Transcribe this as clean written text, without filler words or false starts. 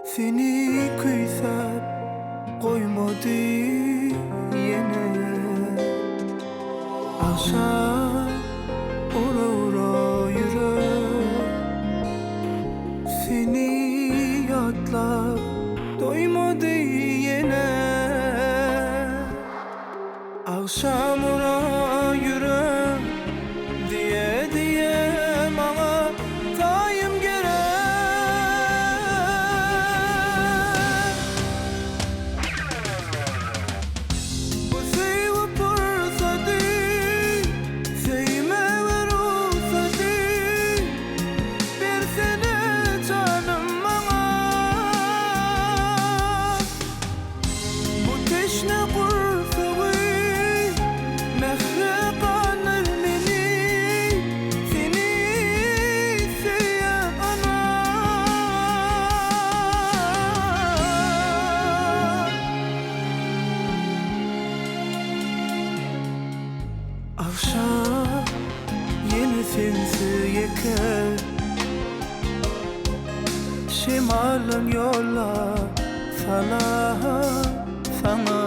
Seni kıysap koymadı yine. Akşam ora ora yürür, seni yadlar doymadı yine. Akşam ora yürür diye diye bana tayım gerek. Bu sevip dursadı, sevme ve ruhsadı, bir sene canım bana. Bu teşne kursağı mehre kanır beni, seni seyen ana. Akşam yine sensiz yeker, şimalın yolla sana, sana.